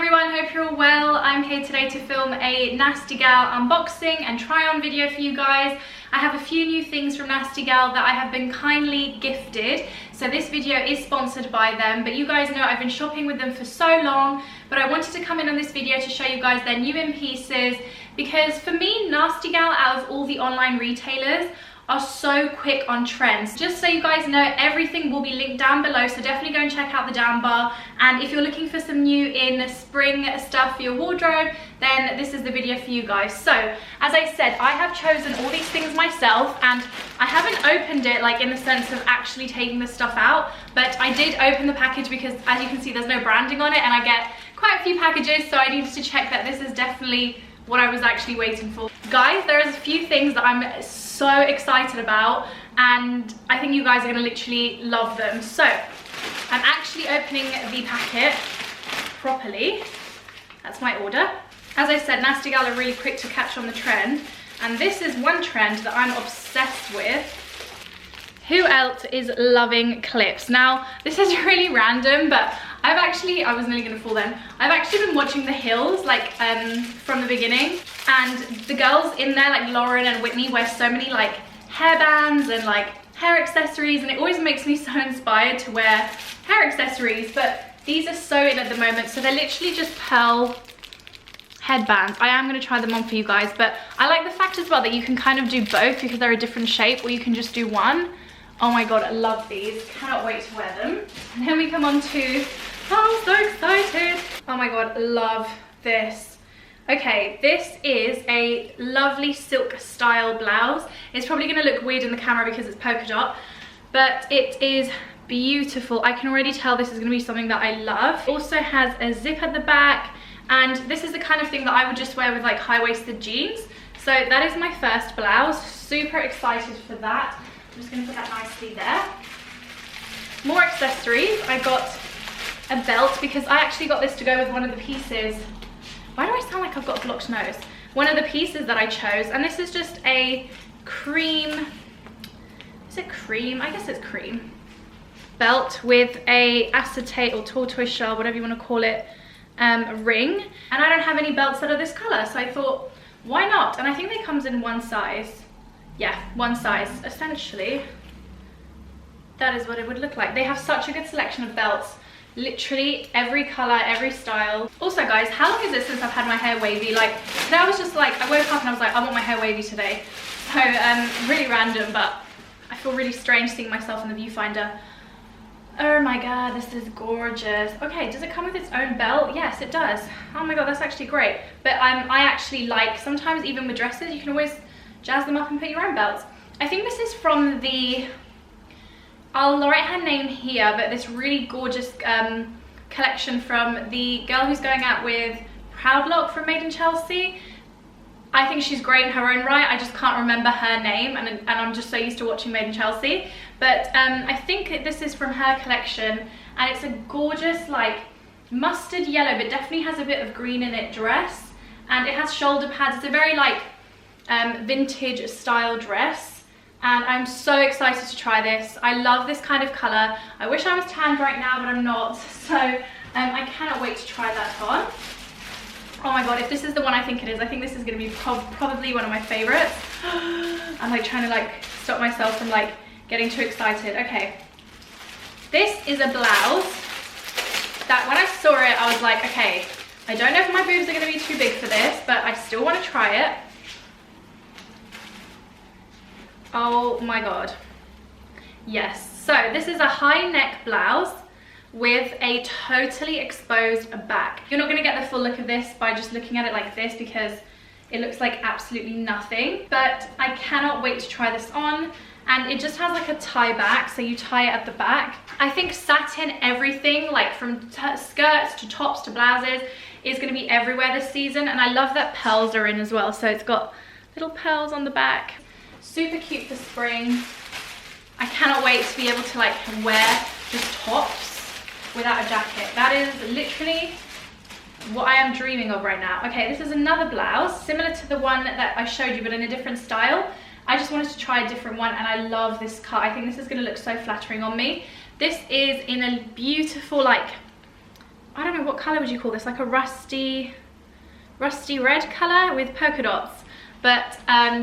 everyone, hope you're all well. I'm here today to film a Nasty Gal unboxing and try on video for you guys. I have a few new things from Nasty Gal that I have been kindly gifted. So this video is sponsored by them, but you guys know I've been shopping with them for so long, but I wanted to come in on this video to show you guys their new in pieces, because for me, Nasty Gal, out of all the online retailers, are so quick on trends. Just so you guys know, everything will be linked down below, so definitely go and check out the down bar. And if you're looking for some new in spring stuff for your wardrobe, then this is the video for you guys. So as I said, I have chosen all these things myself, and I haven't opened it like in the sense of actually taking the stuff out, but I did open the package because as you can see there's no branding on it, and I get quite a few packages, so I needed to check that this is definitely what I was actually waiting for. Guys, there is a few things that I'm so excited about, and I think you guys are gonna literally love them. So I'm actually opening the packet properly. That's my order. As I said, Nasty Gal are really quick to catch on the trend, and this is one trend that I'm obsessed with. Who else is loving clips? Now, this is really random, but I was nearly gonna fall then. I've actually been watching The Hills, like, from the beginning, and the girls in there, like Lauren and Whitney, wear so many, like, hairbands and, like, hair accessories, and it always makes me so inspired to wear hair accessories, but these are so in at the moment, so they're literally just pearl headbands. I am gonna try them on for you guys, but I like the fact as well that you can kind of do both because they're a different shape, or you can just do one. Oh my god, I love these. Cannot wait to wear them. And then we come on to, oh, I'm so excited. Oh my god, love this. Okay, this is a lovely silk style blouse. It's probably gonna look weird in the camera because it's polka dot, but it is beautiful. I can already tell this is gonna be something that I love. It also has a zip at the back, and this is the kind of thing that I would just wear with like high-waisted jeans. So that is my first blouse. Super excited for that. I'm just going to put that nicely there. More accessories. I got a belt because I actually got this to go with one of the pieces. Why do I sound like I've got a blocked nose? One of the pieces that I chose, and this is just a cream, is it cream? I guess it's cream. Belt with a acetate or tortoise shell, whatever you want to call it, ring. And I don't have any belts that are this color, so I thought, why not? And I think they comes in one size. Yeah, one size. Essentially, that is what it would look like. They have such a good selection of belts. Literally every color, every style. Also guys, how long is it since I've had my hair wavy? Like, today I was just like, I woke up and I was like, I want my hair wavy today. So, really random, but I feel really strange seeing myself in the viewfinder. Oh my god, this is gorgeous. Okay, does it come with its own belt? Yes, it does. Oh my god, that's actually great. But I actually like, sometimes even with dresses, you can always jazz them up and put your own belts. I think this is from the, I'll write her name here, but this really gorgeous collection from the girl who's going out with Proudlock from Made in Chelsea. I think she's great in her own right. I just can't remember her name, and I'm just so used to watching Made in Chelsea. But I think that this is from her collection, and it's a gorgeous, like, mustard yellow, but definitely has a bit of green in it dress, and it has shoulder pads. It's a very, like, vintage style dress, and I'm so excited to try this. I love this kind of color. I wish I was tanned right now, but I'm not, so I cannot wait to try that on. Oh my god, if this is the one I think it is, I think this is gonna be probably one of my favorites. I'm like trying to like stop myself from like getting too excited. Okay, this is a blouse that when I saw it I was like, okay, I don't know if my boobs are gonna be too big for this, but I still want to try it. Oh my god, yes. So this is a high neck blouse with a totally exposed back. You're not going to get the full look of this by just looking at it like this because it looks like absolutely nothing, but I cannot wait to try this on. And it just has like a tie back, so you tie it at the back. I think satin everything, like from skirts to tops to blouses, is going to be everywhere this season, and I love that pearls are in as well, so it's got little pearls on the back. Super cute for spring. I cannot wait to be able to like wear just tops without a jacket. That is literally what I am dreaming of right now. Okay, this is another blouse similar to the one that I showed you, but in a different style. I just wanted to try a different one, and I love this cut. I think this is going to look so flattering on me. This is in a beautiful, like, I don't know, what color would you call this? Like a rusty red color with polka dots. But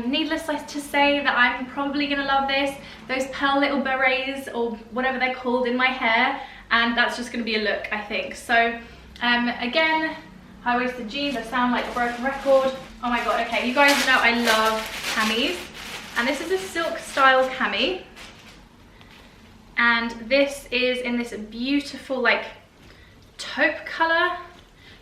needless to say that I'm probably gonna love this. Those pearl little berets, or whatever they're called, in my hair, and that's just gonna be a look, I think. So again, high-waisted jeans. I sound like a broken record. Oh my god, okay, you guys know I love camis. And this is a silk style cami. And this is in this beautiful like taupe color.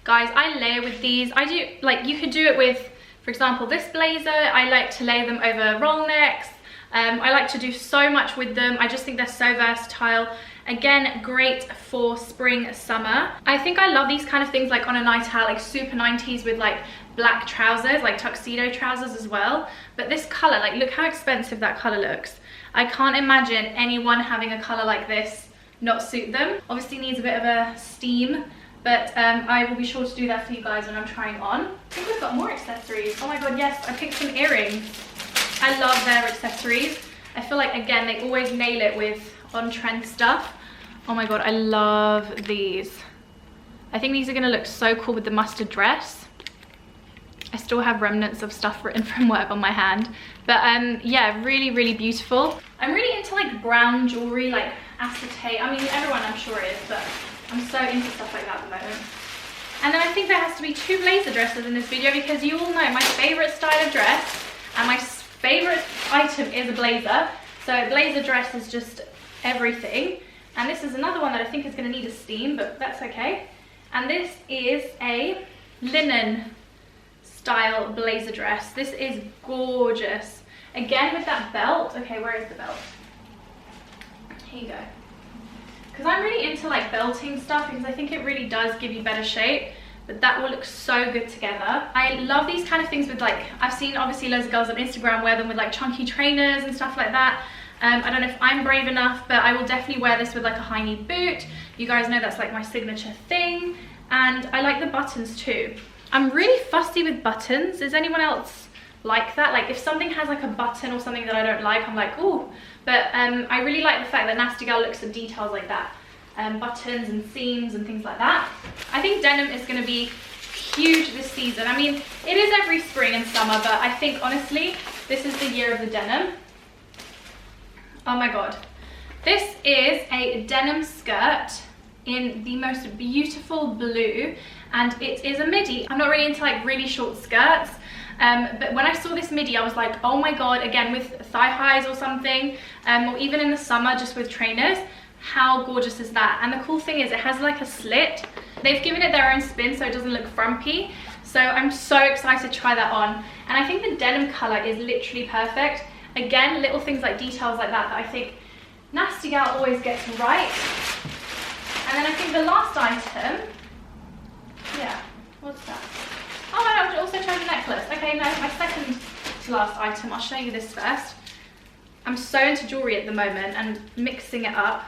Guys, I layer with these. I do, like, you could do it with, for example, this blazer. I like to lay them over roll necks. I like to do so much with them. I just think they're so versatile. Again, great for spring, summer. I think I love these kind of things like on a night out, like super 90s with like black trousers, like tuxedo trousers as well. But this color, like, look how expensive that color looks. I can't imagine anyone having a color like this not suit them. Obviously needs a bit of a steam, but I will be sure to do that for you guys when I'm trying on. I think we've got more accessories. Oh my god, yes, I picked some earrings. I love their accessories. I feel like, again, they always nail it with on-trend stuff. Oh my god, I love these. I think these are gonna look so cool with the mustard dress. I still have remnants of stuff written from work on my hand. But yeah, really, really beautiful. I'm really into like brown jewelry, like acetate. I mean, everyone I'm sure is, but I'm so into stuff like that at the moment. And then I think there has to be 2 blazer dresses in this video, because you all know my favorite style of dress and my favorite item is a blazer. So blazer dress is just everything. And this is another one that I think is going to need a steam, but that's okay. And this is a linen style blazer dress. This is gorgeous. Again with that belt. Okay, where is the belt? Here you go. Because I'm really into like belting stuff, because I think it really does give you better shape. But that will look so good together. I love these kind of things with like, I've seen obviously loads of girls on Instagram wear them with like chunky trainers and stuff like that. I don't know if I'm brave enough, but I will definitely wear this with like a high knee boot. You guys know that's like my signature thing. And I like the buttons too. I'm really fussy with buttons. Is anyone else like that? Like if something has like a button or something that I don't like, I'm like, ooh. But I really like the fact that Nasty Gal looks at details like that. Buttons and seams and things like that. I think denim is going to be huge this season. I mean, it is every spring and summer, but I think honestly, this is the year of the denim. Oh my god. This is a denim skirt in the most beautiful blue, and it is a midi. I'm not really into like really short skirts, but when I saw this midi, I was like, oh my god, again with thigh highs or something, or even in the summer just with trainers, how gorgeous is that? And the cool thing is it has like a slit. They've given it their own spin so it doesn't look frumpy. So I'm so excited to try that on. And I think the denim color is literally perfect. Again, little things like details like that I think Nasty Gal always gets right. And then I think the last item, yeah, what's that? Oh, I would also try the necklace. Okay, no, my second to last item. I'll show you this first. I'm so into jewelry at the moment and mixing it up.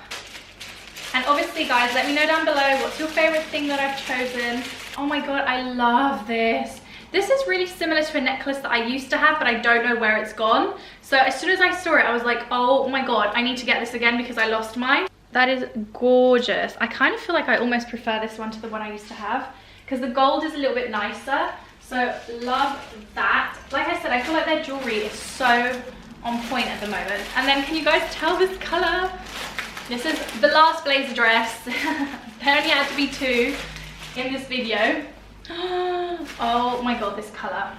And obviously, guys, let me know down below what's your favorite thing that I've chosen. Oh my god, I love this. This is really similar to a necklace that I used to have, but I don't know where it's gone. So as soon as I saw it, I was like, oh my god, I need to get this again because I lost mine. That is gorgeous. I kind of feel like I almost prefer this one to the one I used to have, because the gold is a little bit nicer. So love that. Like I said, I feel like their jewelry is so on point at the moment. And then can you guys tell this color? This is the last blazer dress. There only had to be 2 in this video. Oh my god, this color.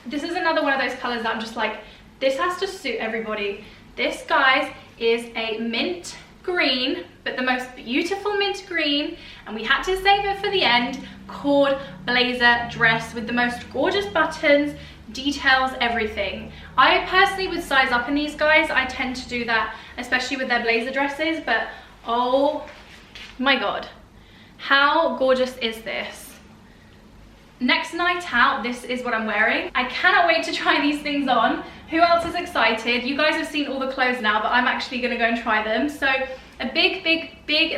This is another one of those colors that I'm just like, this has to suit everybody. This, guys, is a mint green, but the most beautiful mint green, and we had to save it for the end, cord blazer dress with the most gorgeous buttons, details, everything. I personally would size up in these, guys. I tend to do that, especially with their blazer dresses, but oh my god, how gorgeous is this? Next night out, this is what I'm wearing. I cannot wait to try these things on. Who else is excited? You guys have seen all the clothes now, but I'm actually gonna go and try them. So A big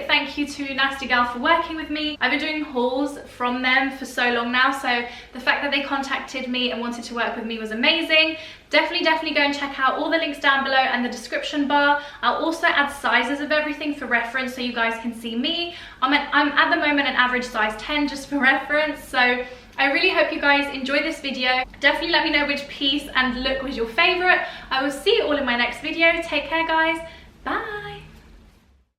thank you to Nasty Gal for working with me. I've been doing hauls from them for so long now, so the fact that they contacted me and wanted to work with me was amazing. Definitely go and check out all the links down below and the description bar. I'll also add sizes of everything for reference so you guys can see me. I'm at the moment an average size 10 just for reference, so I really hope you guys enjoy this video. Definitely let me know which piece and look was your favorite. I will see you all in my next video. Take care, guys. Bye.